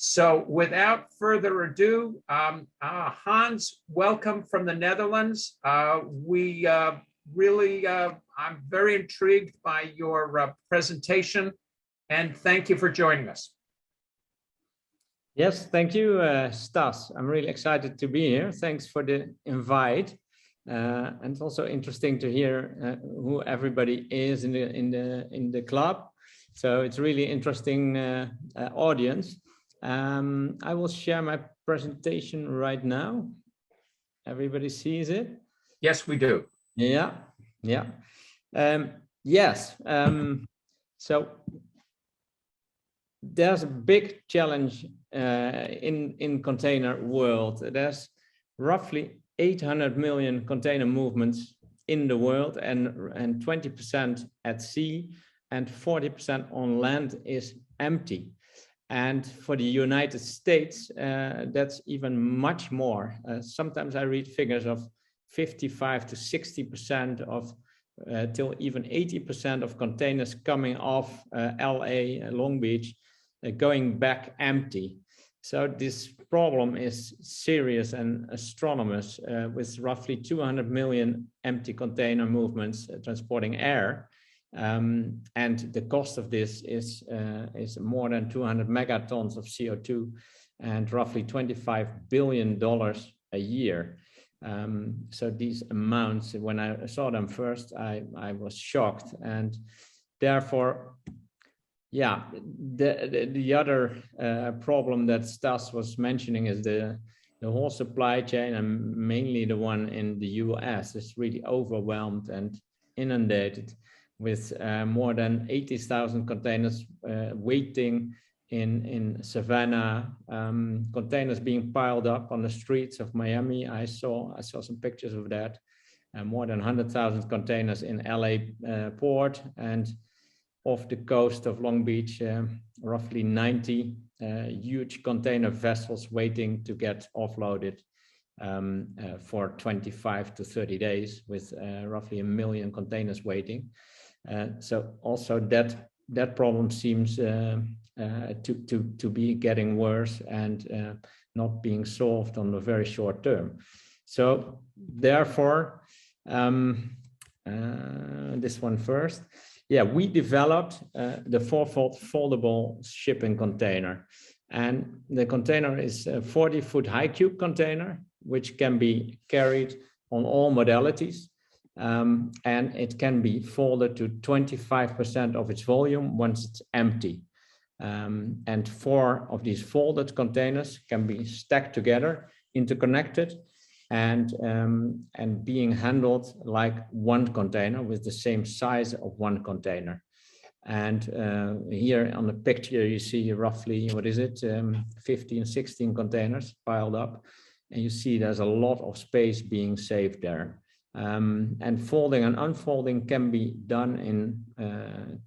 So without further ado, Hans, welcome from the Netherlands. I'm very intrigued by your presentation, and thank you for joining us. Yes, thank you, Stas. I'm really excited to be here. Thanks for the invite. And it's also interesting to hear who everybody is in the club. So it's really interesting audience. I will share my presentation right now. Everybody sees it? Yes, we do. Yeah. Yes. So there's a big challenge in container world. There's roughly 800 million container movements in the world, and 20% at sea and 40% on land is empty. And for the United States, that's even much more. Sometimes I read figures of 55 to 60% of till even 80% of containers coming off LA, Long Beach, going back empty. So this problem is serious and astronomous, with roughly 200 million empty container movements transporting air. And the cost of this is more than 200 megatons of CO2 and roughly $25 billion a year. So these amounts, when I saw them first, I was shocked. And therefore, yeah, the other problem that Stas was mentioning is the whole supply chain, and mainly the one in the US, is really overwhelmed and inundated with more than 80,000 containers waiting in Savannah, containers being piled up on the streets of Miami. I saw some pictures of that. More than 100,000 containers in LA port, and off the coast of Long Beach, roughly 90 huge container vessels waiting to get offloaded for 25 to 30 days, with roughly 1 million containers waiting. So also that problem seems to be getting worse and not being solved on the very short term. So therefore, this one first. Yeah, we developed the 4-fold foldable shipping container. And the container is a 40-foot high cube container, which can be carried on all modalities. And it can be folded to 25% of its volume once it's empty. And 4 of these folded containers can be stacked together, interconnected, and being handled like one container with the same size of one container. And here on the picture, you see roughly, 15, 16 containers piled up. And you see there's a lot of space being saved there. And folding and unfolding can be done in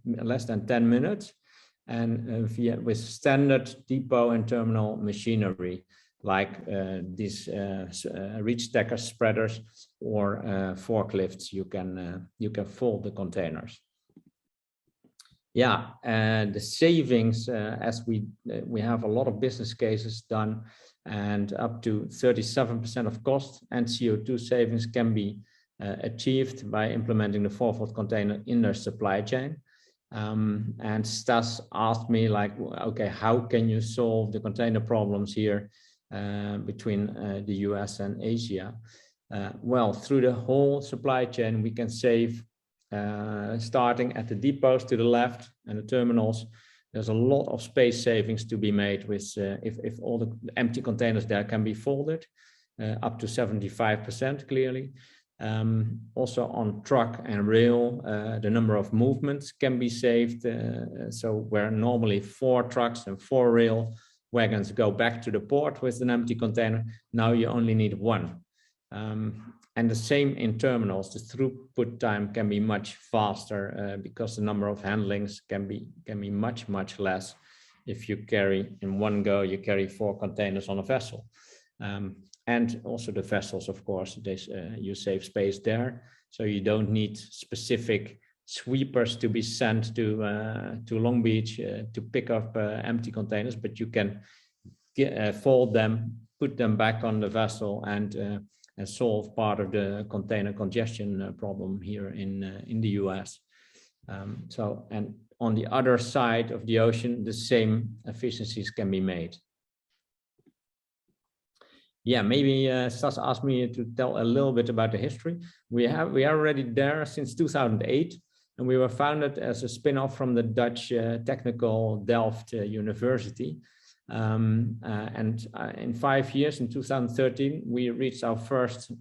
less than 10 minutes, and with standard depot and terminal machinery, like these reach stacker spreaders or forklifts. You can fold the containers. Yeah, and the savings, as we have a lot of business cases done, and up to 37% of cost and CO2 savings can be achieved by implementing the 4-fold container in their supply chain. And Stas asked me, like, okay, how can you solve the container problems here between the US and Asia? Well, through the whole supply chain, we can save, starting at the depots to the left and the terminals. There's a lot of space savings to be made with if all the empty containers there can be folded, up to 75% clearly. Also on truck and rail, the number of movements can be saved. So where normally 4 trucks and 4 rail wagons go back to the port with an empty container, now you only need 1. And the same in terminals. The throughput time can be much faster because the number of handlings can be much less. If you carry in one go, you carry 4 containers on a vessel. And also the vessels, of course, you save space there. So you don't need specific sweepers to be sent to Long Beach to pick up empty containers, but you can fold them, put them back on the vessel, and solve part of the container congestion problem here in the US. And on the other side of the ocean, the same efficiencies can be made. Yeah, maybe Stas asked me to tell a little bit about the history. We are already there since 2008, and we were founded as a spin-off from the Dutch Technical Delft University. In 5 years, in 2013, we reached our first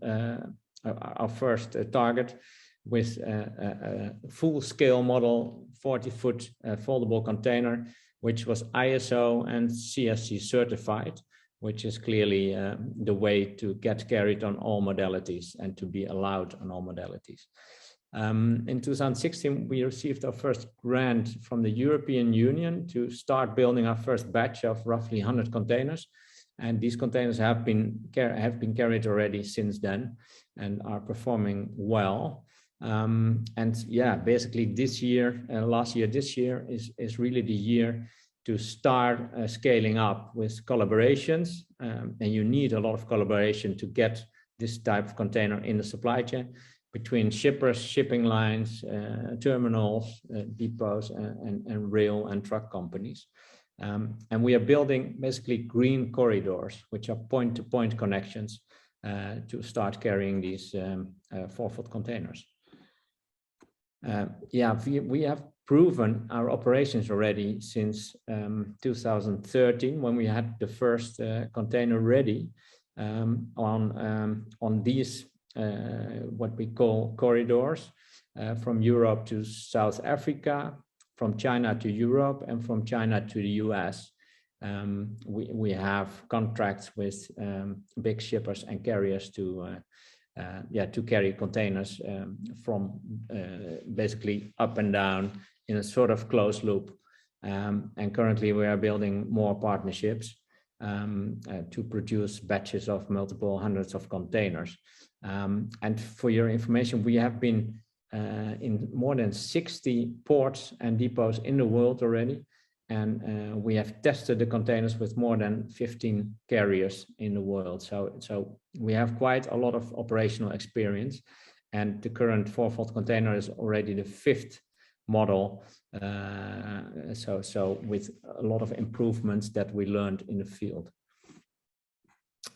target with a full-scale model, 40-foot foldable container, which was ISO and CSC certified, which is clearly the way to get carried on all modalities and to be allowed on all modalities. In 2016, we received our first grant from the European Union to start building our first batch of roughly 100 containers. And these containers have been carried already since then and are performing well. And yeah, basically this year, this year is really the year to start scaling up with collaborations. And you need a lot of collaboration to get this type of container in the supply chain between shippers, shipping lines, terminals, depots, and rail and truck companies. And we are building basically green corridors, which are point-to-point connections to start carrying these 4-foot containers. Yeah, we have proven our operations already since 2013, when we had the first container ready on these what we call corridors from Europe to South Africa, from China to Europe, and from China to the US. We have contracts with big shippers and carriers to carry containers from basically up and down in a sort of closed loop. And currently we are building more partnerships to produce batches of multiple hundreds of containers. And for your information, we have been in more than 60 ports and depots in the world already. And we have tested the containers with more than 15 carriers in the world. So we have quite a lot of operational experience. And the current 4-foot container is already the 5th model. So with a lot of improvements that we learned in the field.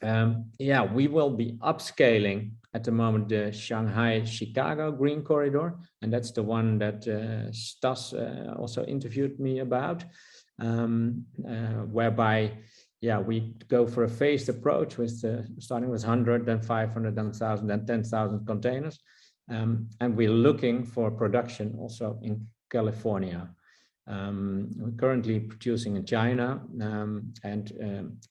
Yeah, we will be upscaling at the moment the Shanghai-Chicago Green Corridor, and that's the one that Stas also interviewed me about, whereby, yeah, we go for a phased approach with starting with 100, then 500, then 1,000, then 10,000 containers, and we're looking for production also in California. We're currently producing in China, and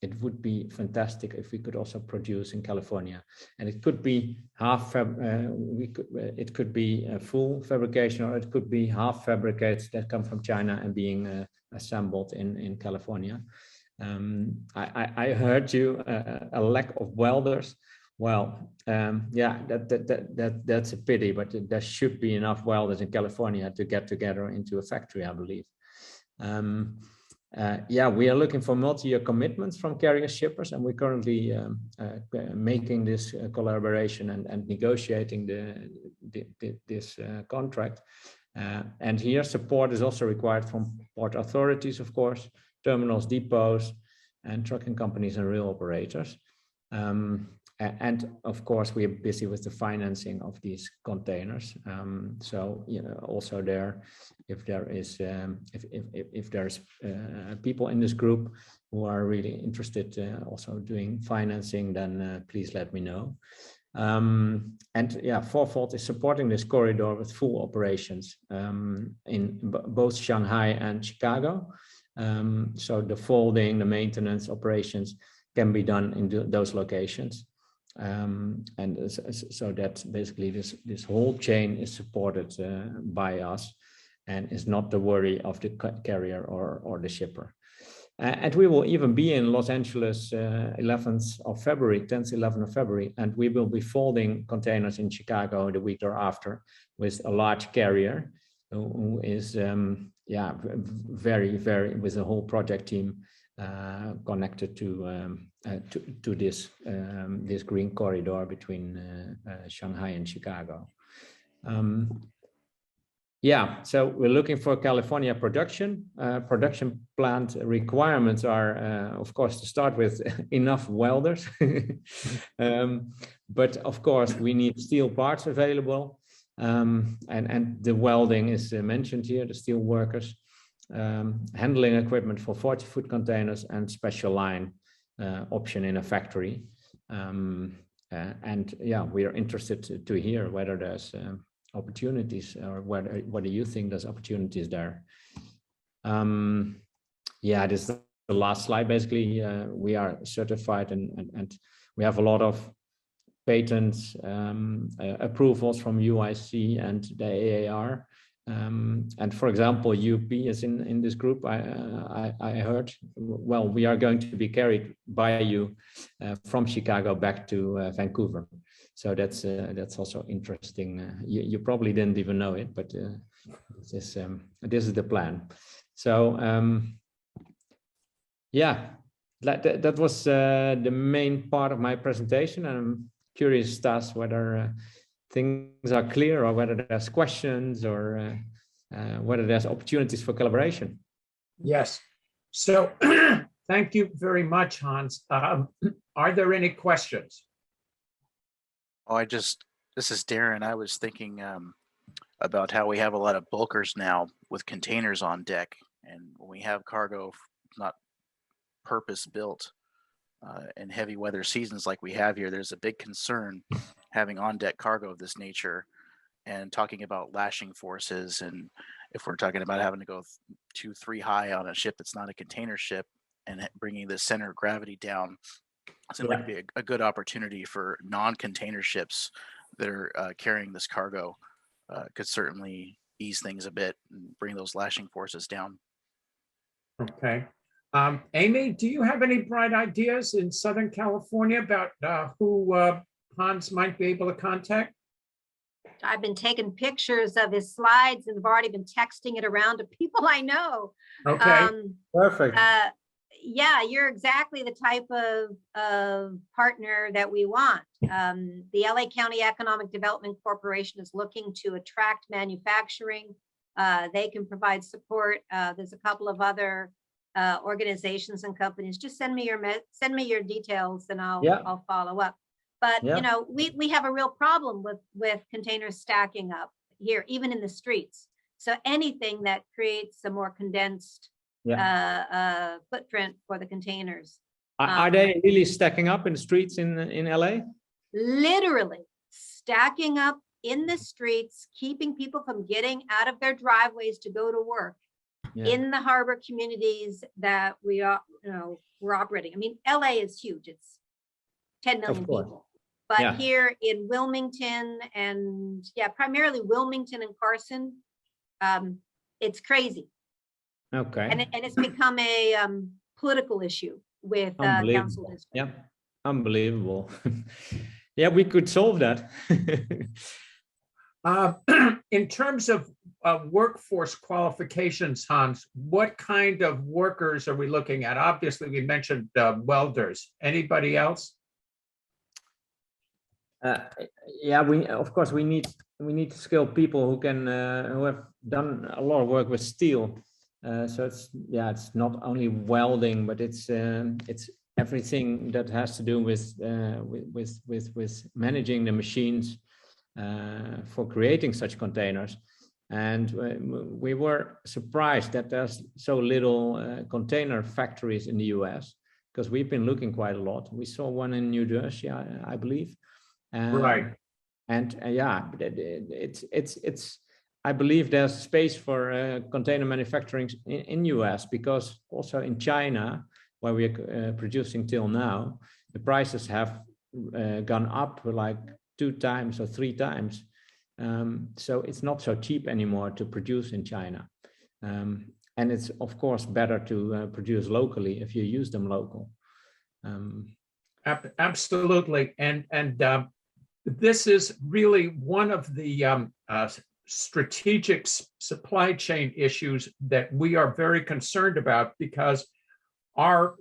it would be fantastic if we could also produce in California. And it could be it could be a full fabrication, or it could be half fabricates that come from China and being assembled in California. I heard you a lack of welders. Well, yeah, that's a pity, but there should be enough welders in California to get together into a factory, I believe. Yeah, we are looking for multi-year commitments from carrier shippers, and we're currently making this collaboration and negotiating this contract. And here support is also required from port authorities, of course, terminals, depots, and trucking companies and rail operators. And of course, we are busy with the financing of these containers. So, you know, also there, if there is, if there's people in this group who are really interested also doing financing, then please let me know. And yeah, 4-foot is supporting this corridor with full operations in both Shanghai and Chicago. So the folding, the maintenance operations can be done in those locations. And so that basically this whole chain is supported by us and is not the worry of the carrier or the shipper. And we will even be in Los Angeles 10th, 11th of February, and we will be folding containers in Chicago the week thereafter with a large carrier who is, yeah, very, with a whole project team, connected to this this green corridor between Shanghai and Chicago. Yeah, so we're looking for California production. Production plant requirements are, of course, to start with enough welders. But of course, we need steel parts available. And the welding is mentioned here, the steel workers, handling equipment for 40-foot containers and special line option in a factory. And yeah, we are interested to hear whether there's opportunities, or whether you think there's opportunities there. Yeah, this is the last slide. Basically, we are certified and we have a lot of patents, approvals from UIC and the AAR. And for example, UP is in this group. I heard, well, we are going to be carried by you from Chicago back to Vancouver. So that's also interesting. You probably didn't even know it, but this is the plan. So yeah, that was the main part of my presentation. And I'm curious, Stas, whether things are clear, or whether there's questions, or whether there's opportunities for collaboration. Yes. So thank you very much, Hans. Are there any questions? Oh, this is Darren. I was thinking about how we have a lot of bulkers now with containers on deck. And when we have cargo not purpose built in heavy weather seasons like we have here, there's a big concern having on deck cargo of this nature, and talking about lashing forces. And if we're talking about having to go 2-3 high on a ship that's not a container ship, and bringing the center of gravity down, it seems like be a good opportunity for non-container ships that are carrying this cargo. Could certainly ease things a bit and bring those lashing forces down. Okay. Amy, do you have any bright ideas in Southern California about who Hans might be able to contact? I've been taking pictures of his slides and have already been texting it around to people I know. Okay, perfect. Yeah, you're exactly the type of partner that we want. The LA County Economic Development Corporation is looking to attract manufacturing. They can provide support. There's a couple of other organizations and companies. Just send me your details, and I'll follow up. But you know, we have a real problem with containers stacking up here, even in the streets. So anything that creates a more condensed footprint for the containers. Are they really stacking up in the streets in LA? Literally stacking up in the streets, keeping people from getting out of their driveways to go to work in the harbor communities that we're operating. I mean, LA is huge. It's 10 million people. But here in Wilmington and primarily Wilmington and Carson, it's crazy. Okay. And it's become a political issue with council districts. Yeah, unbelievable. Yeah, we could solve that. In terms of workforce qualifications, Hans, what kind of workers are we looking at? Obviously, we mentioned welders. Anybody else? Yeah, we need skilled people who can who have done a lot of work with steel. So it's not only welding, but it's everything that has to do with managing the machines for creating such containers. And we were surprised that there's so little container factories in the US, because we've been looking quite a lot. We saw one in New Jersey, I believe. Right. And it's I believe there's space for container manufacturing in US, because also in China, where we're producing till now, the prices have gone up like 2 times or 3 times. So it's not so cheap anymore to produce in China. And it's of course better to produce locally if you use them local. Absolutely. And this is really one of the strategic supply chain issues that we are very concerned about, because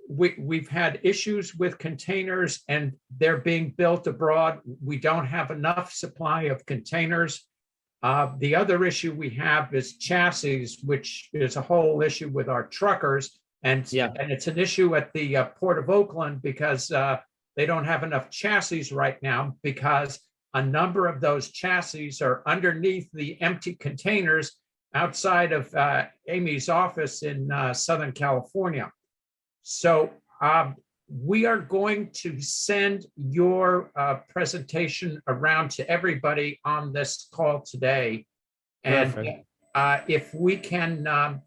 we've had issues with containers and they're being built abroad. We don't have enough supply of containers. The other issue we have is chassis, which is a whole issue with our truckers. And it's an issue at the Port of Oakland because they don't have enough chassis right now because a number of those chassis are underneath the empty containers outside of Amy's office in Southern California. So we are going to send your presentation around to everybody on this call today. And if we can,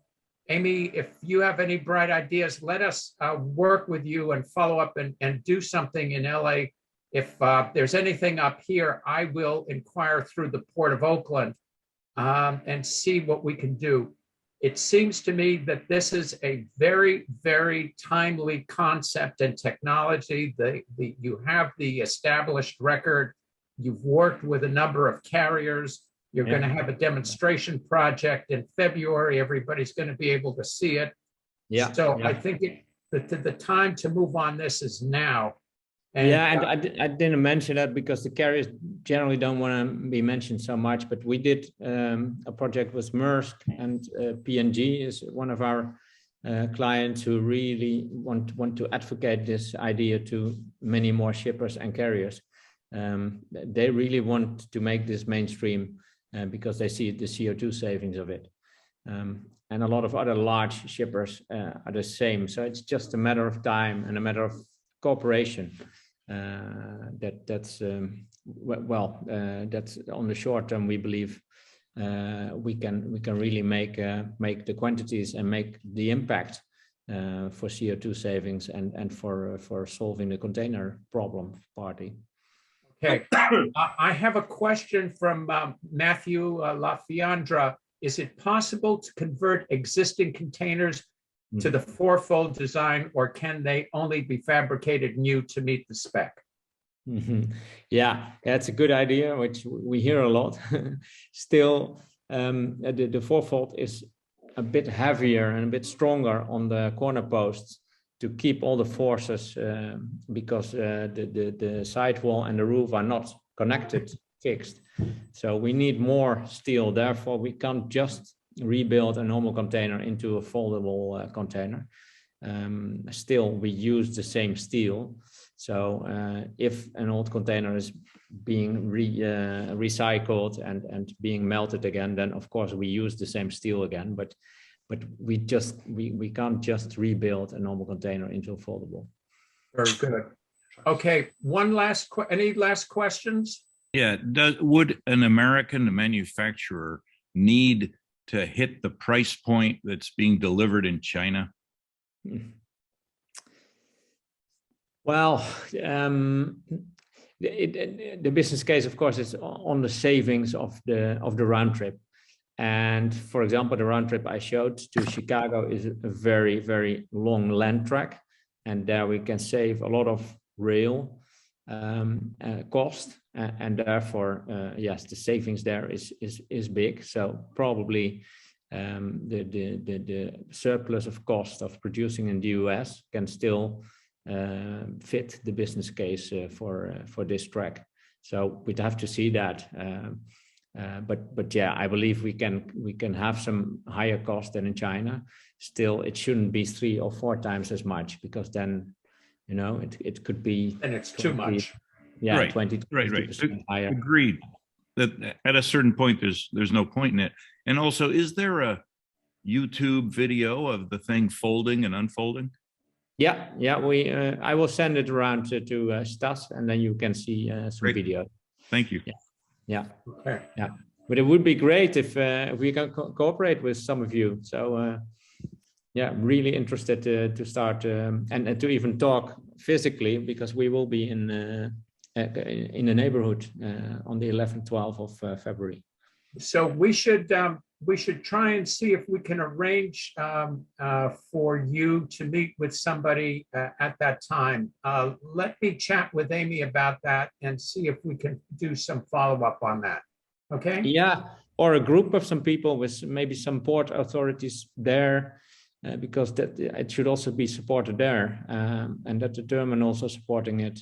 Amy, if you have any bright ideas, let us work with you and follow up and do something in LA. If there's anything up here, I will inquire through the Port of Oakland and see what we can do. It seems to me that this is a very, very timely concept and technology. You have the established record. You've worked with a number of carriers. You're going to have a demonstration project in February. Everybody's going to be able to see it. So I think the time to move on this is now. And, I didn't mention that because the carriers generally don't want to be mentioned so much, but we did a project with Maersk, and P&G is one of our clients who really want to advocate this idea to many more shippers and carriers. They really want to make this mainstream because they see the CO2 savings of it. And a lot of other large shippers are the same. So it's just a matter of time and a matter of cooperation. That's on the short term. We believe we can really make the quantities and make the impact for CO2 savings and for solving the container problem party. Okay, I have a question from Matthew LaFiandra. Is it possible to convert existing containers to the fourfold design, or can they only be fabricated new to meet the spec? Yeah, that's a good idea, which we hear a lot. Still, the fourfold is a bit heavier and a bit stronger on the corner posts to keep all the forces because the sidewall and the roof are not connected, fixed. So we need more steel. Therefore, we can't just rebuild a normal container into a foldable container. Still, we use the same steel. So if an old container is being recycled and being melted again, then of course we use the same steel again. But we can't just rebuild a normal container into a foldable. Very good. Okay, any last questions? Yeah, would an American manufacturer need to hit the price point that's being delivered in China? Well, the business case, of course, is on the savings of the round trip. And for example, the round trip I showed to Chicago is a very, very long land track. And there we can save a lot of rail cost. And therefore, yes, the savings there is big. So probably the surplus of cost of producing in the US can still fit the business case for this track. So we'd have to see that. But yeah, I believe we can have some higher cost than in China. Still, it shouldn't be 3 or 4 times as much, because then, you know, it could be. And it's too much. Yeah, right. 20 to 50% higher. Agreed. That at a certain point, there's no point in it. And also, is there a YouTube video of the thing folding and unfolding? Yeah. I will send it around to Stas, and then you can see some Great. video. Thank you. Yeah. Okay. Yeah. But it would be great if we can cooperate with some of you. So yeah, really interested to start and to even talk physically, because we will be in the neighborhood on the 11th, 12th of February. So we should try and see if we can arrange for you to meet with somebody at that time. Let me chat with Amy about that and see if we can do some follow-up on that. Okay? Yeah, or a group of some people with maybe some port authorities there. because that it should also be supported there, and that the German also supporting it.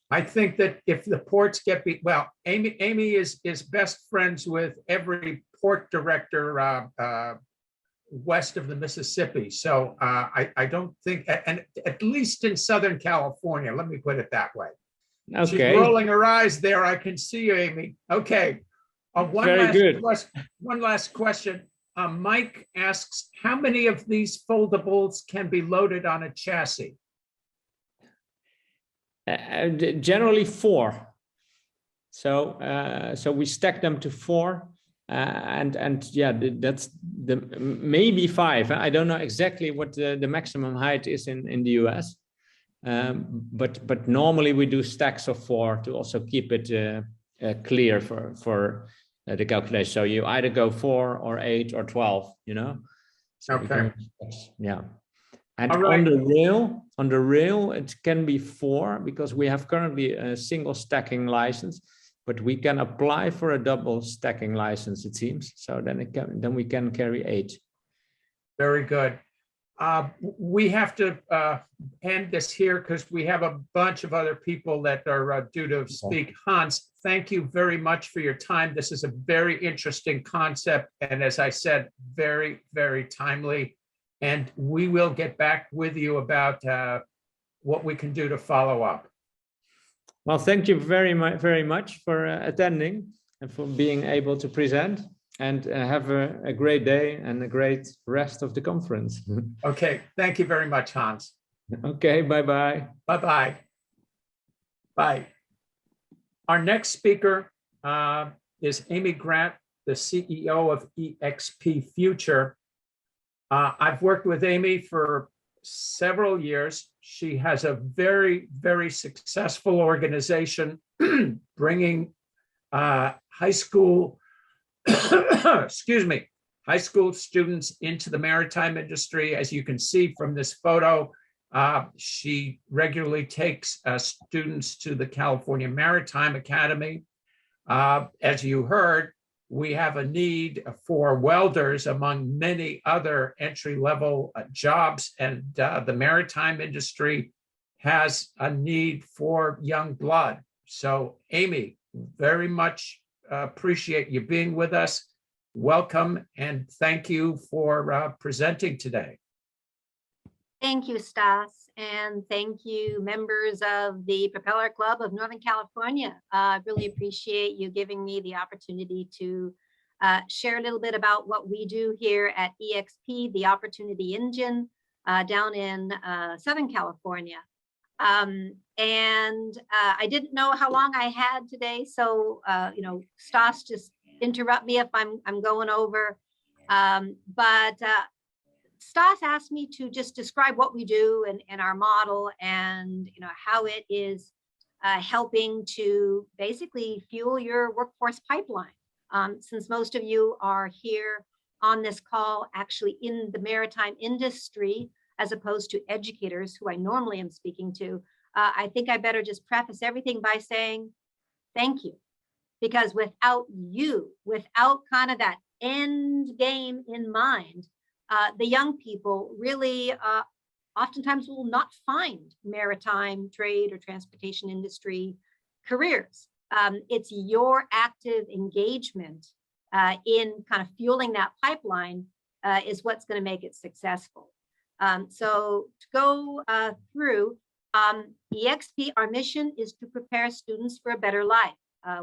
I think that if the ports get well, Amy is best friends with every port director west of the Mississippi. So I don't think, and at least in Southern California, let me put it that way. Okay. She's rolling her eyes there. I can see you, Amy. Okay. One last question. Mike asks, how many of these foldables can be loaded on a chassis? Generally 4. So we stack them to 4, and yeah, that's maybe 5. I don't know exactly what the maximum height is in the US, but normally we do stacks of 4 to also keep it clear for the calculation. So you either go 4 or 8 or 12, you know. So okay. Yeah. And right. on the rail, it can be 4 because we have currently a single stacking license, but we can apply for a double stacking license, it seems. So then we can carry 8. Very good. We have to end this here because we have a bunch of other people that are due to speak. Hans, thank you very much for your time. This is a very interesting concept. And as I said, very, very timely. And we will get back with you about what we can do to follow up. Well, thank you very much for attending and for being able to present. And have a great day and a great rest of the conference. Okay, thank you very much, Hans. Okay, bye-bye. Bye-bye. Bye. Our next speaker is Amy Grat, the CEO of EXP Future. I've worked with Amy for several years. She has a very, very successful organization bringing high school high school students into the maritime industry. As you can see from this photo, she regularly takes students to the California Maritime Academy. As you heard, we have a need for welders among many other entry-level jobs, and the maritime industry has a need for young blood. So, Amy, very much appreciate you being with us. Welcome and thank you for presenting today. Thank you, Stas, and thank you, members of the Propeller Club of Northern California. I really appreciate you giving me the opportunity to share a little bit about what we do here at EXP, the Opportunity Engine, down in Southern California. I didn't know how long I had today, so you know, Stas, just interrupt me if I'm going over. But Stas asked me to just describe what we do and our model, and you know how it is helping to basically fuel your workforce pipeline. Since most of you are here on this call actually in the maritime industry, as opposed to educators who I normally am speaking to, I think I better just preface everything by saying thank you. Because without you, without kind of that end game in mind, the young people really oftentimes will not find maritime trade or transportation industry careers. It's your active engagement in kind of fueling that pipeline is what's going to make it successful. So to go through, EXP, our mission is to prepare students for a better life.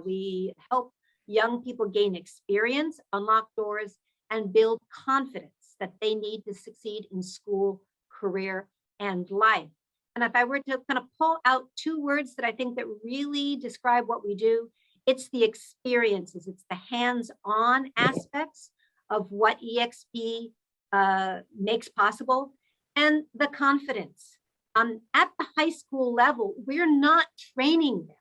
We help young people gain experience, unlock doors, and build confidence that they need to succeed in school, career, and life. And if I were to kind of pull out 2 words that I think that really describe what we do, it's the experiences, it's the hands-on aspects of what EXP makes possible, and the confidence. At the high school level, we're not training them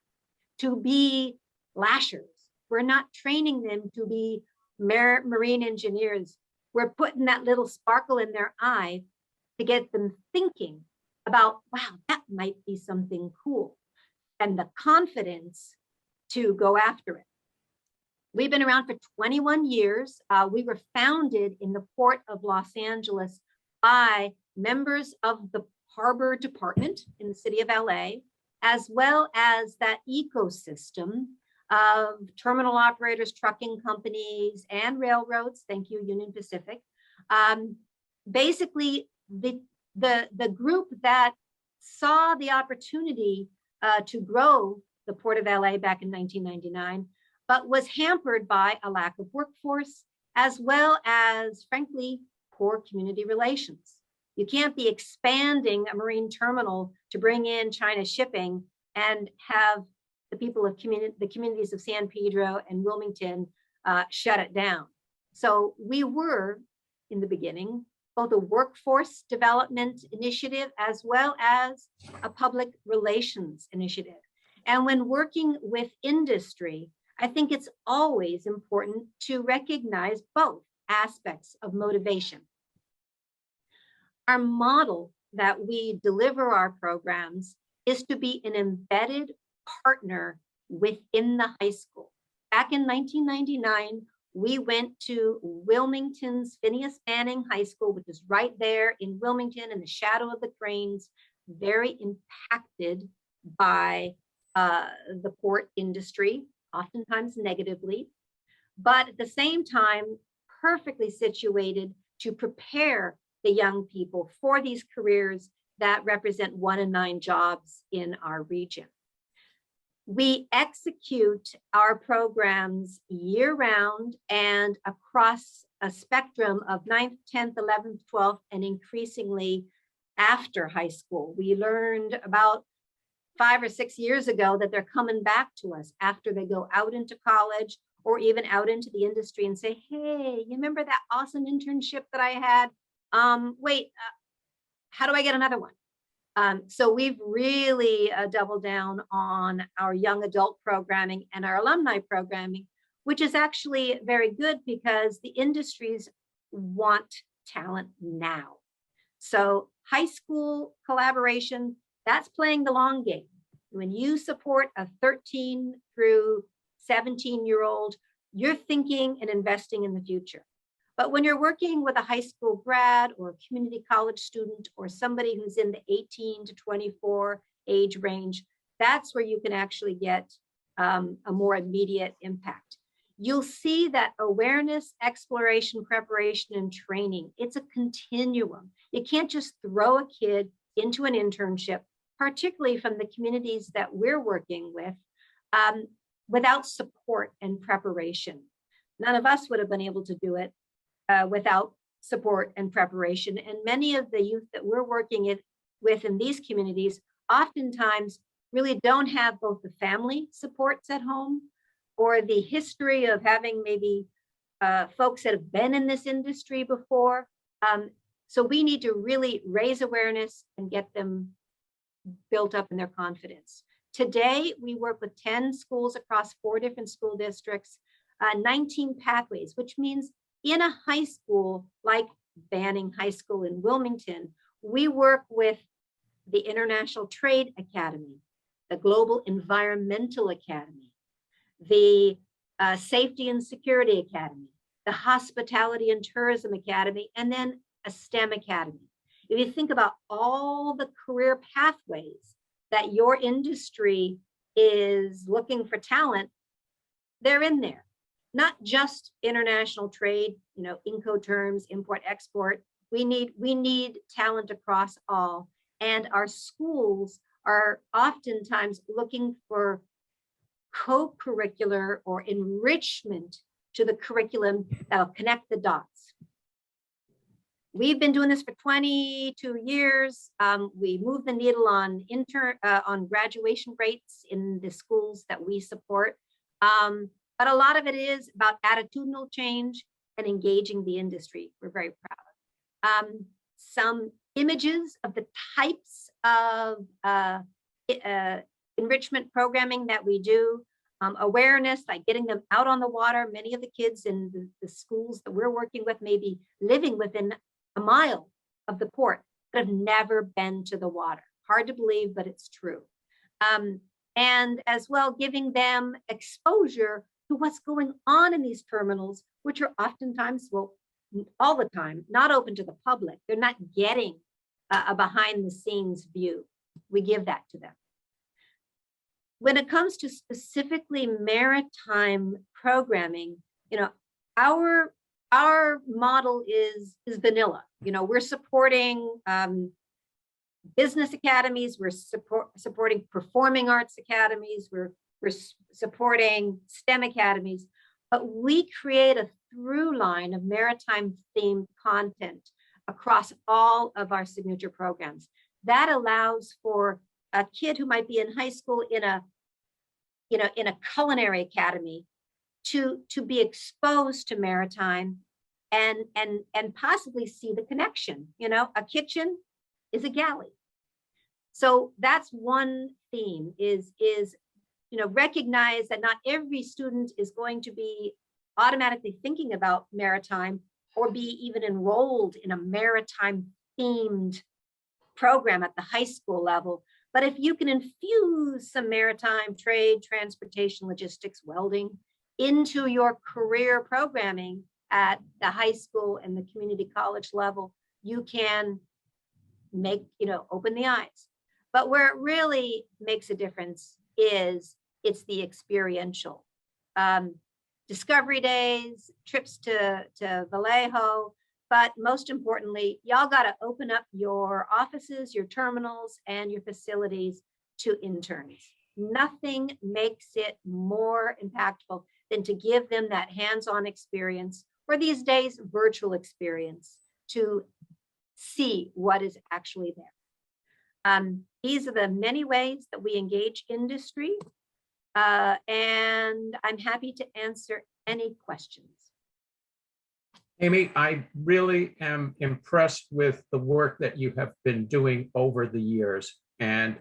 to be lashers. We're not training them to be marine engineers. We're putting that little sparkle in their eye to get them thinking about, wow, that might be something cool, and the confidence to go after it. We've been around for 21 years. We were founded in the Port of Los Angeles by members of the Harbor Department in the city of LA, as well as that ecosystem of terminal operators, trucking companies, and railroads. Thank you, Union Pacific. Basically, the group that saw the opportunity to grow the Port of LA back in 1999, but was hampered by a lack of workforce, as well as, frankly, poor community relations. You can't be expanding a marine terminal to bring in China shipping and have the people of the communities of San Pedro and Wilmington shut it down. So we were, in the beginning, both a workforce development initiative as well as a public relations initiative. And when working with industry, I think it's always important to recognize both aspects of motivation. Our model that we deliver our programs is to be an embedded partner within the high school. Back in 1999, we went to Wilmington's Phineas Manning High School, which is right there in Wilmington in the shadow of the cranes, very impacted by the port industry, oftentimes negatively, but at the same time, perfectly situated to prepare the young people for these careers that represent 1 in 9 jobs in our region. We execute our programs year-round and across a spectrum of 9th, 10th, 11th, 12th, and increasingly after high school. We learned about 5 or 6 years ago that they're coming back to us after they go out into college or even out into the industry and say, hey, you remember that awesome internship that I had? Wait, how do I get another one? So we've really doubled down on our young adult programming and our alumni programming, which is actually very good because the industries want talent now. So high school collaboration, that's playing the long game. When you support a 13 through 17-year-old, you're thinking and investing in the future. But when you're working with a high school grad or a community college student or somebody who's in the 18 to 24 age range, that's where you can actually get a more immediate impact. You'll see that awareness, exploration, preparation, and training, it's a continuum. You can't just throw a kid into an internship, particularly from the communities that we're working with, without support and preparation. None of us would have been able to do it without support and preparation. And many of the youth that we're working with in these communities oftentimes really don't have both the family supports at home or the history of having maybe folks that have been in this industry before. So we need to really raise awareness and get them built up in their confidence. Today, we work with 10 schools across 4 different school districts, 19 pathways, which means in a high school like Banning High School in Wilmington, we work with the International Trade Academy, the Global Environmental Academy, the Safety and Security Academy, the Hospitality and Tourism Academy, and then a STEM Academy. If you think about all the career pathways that your industry is looking for talent, they're in there. Not just international trade, Incoterms, import, export. We need talent across all. And our schools are oftentimes looking for co-curricular or enrichment to the curriculum that'll connect the dots. We've been doing this for 22 years. We move the needle on graduation rates in the schools that we support. But a lot of it is about attitudinal change and engaging the industry. We're very proud. Some images of the types of enrichment programming that we do. Awareness, like getting them out on the water. Many of the kids in the schools that we're working with may be living within a mile of the port, but have never been to the water. Hard to believe, but it's true. And as well, giving them exposure to to what's going on in these terminals, which are oftentimes, well, all the time, not open to the public. They're not getting a behind the scenes view. We give that to them. When it comes to specifically maritime programming, you know, our model is vanilla. You know, we're supporting business academies, we're supporting performing arts academies, we're supporting STEM academies, but we create a through line of maritime themed content across all of our signature programs. That allows for a kid who might be in high school in a culinary academy to be exposed to maritime and possibly see the connection. You know, a kitchen is a galley. So that's one theme is you know, recognize that not every student is going to be automatically thinking about maritime or be even enrolled in a maritime themed program at the high school level. But if you can infuse some maritime trade, transportation, logistics, welding into your career programming at the high school and the community college level, you can make, you know, open the eyes. But where it really makes a difference is it's the experiential. Discovery days, trips to Vallejo, but most importantly, y'all got to open up your offices, your terminals, and your facilities to interns. Nothing makes it more impactful than to give them that hands-on experience, or these days, virtual experience, to see what is actually there. These are the many ways that we engage industry, and I'm happy to answer any questions. Amy, I really am impressed with the work that you have been doing over the years. And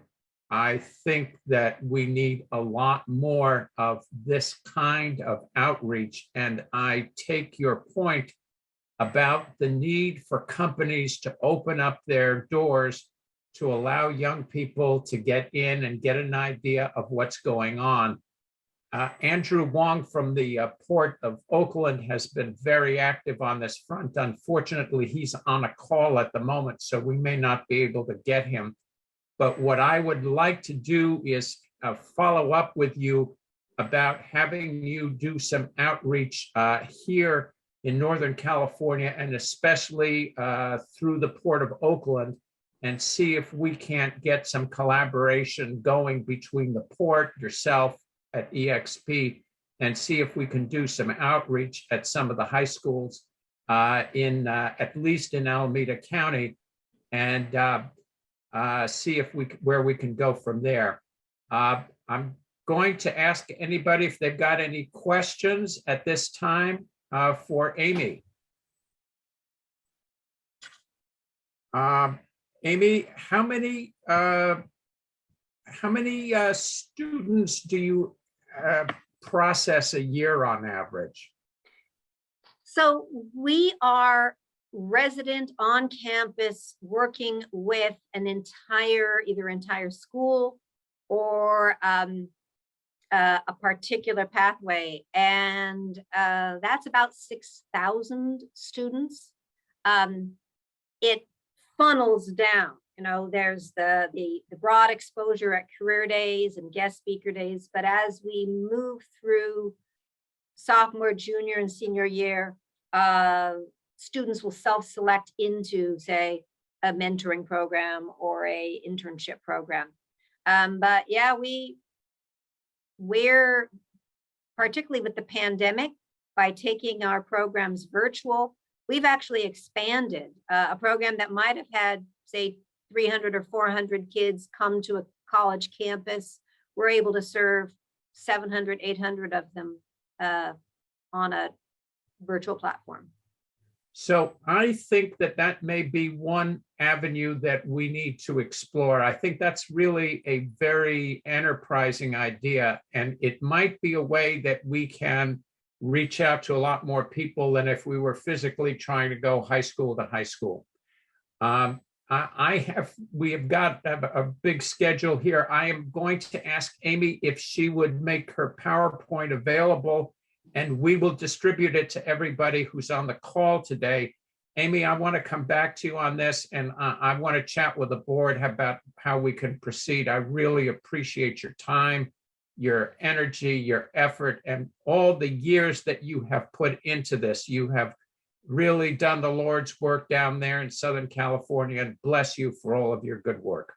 I think that we need a lot more of this kind of outreach. And I take your point about the need for companies to open up their doors to allow young people to get in and get an idea of what's going on. Andrew Wong from the Port of Oakland has been very active on this front. Unfortunately, he's on a call at the moment, so we may not be able to get him. But what I would like to do is follow up with you about having you do some outreach here in Northern California, and especially through the Port of Oakland, and see if we can't get some collaboration going between the port, yourself at EXP, and see if we can do some outreach at some of the high schools in at least in Alameda County, and see if where we can go from there. I'm going to ask anybody if they've got any questions at this time for Amy. Amy, how many students do you process a year on average? So we are resident on campus working with an either entire school or a particular pathway. And that's about 6,000 students. It funnels down. You know, there's the broad exposure at career days and guest speaker days, but as we move through sophomore, junior, and senior year, students will self-select into, say, a mentoring program or a internship program. But yeah, we're particularly with the pandemic, by taking our programs virtual, we've actually expanded a program that might have had, say, 300 or 400 kids come to a college campus. We're able to serve 700, 800 of them on a virtual platform. So I think that may be one avenue that we need to explore. I think that's really a very enterprising idea, and it might be a way that we can reach out to a lot more people than if we were physically trying to go high school to high school. We have got a big schedule here. I am going to ask Amy if she would make her PowerPoint available, and we will distribute it to everybody who's on the call today. Amy, I want to come back to you on this, and I want to chat with the board about how we can proceed. I really appreciate your time, your energy, your effort, and all the years that you have put into this. You have really done the Lord's work down there in Southern California, and bless you for all of your good work.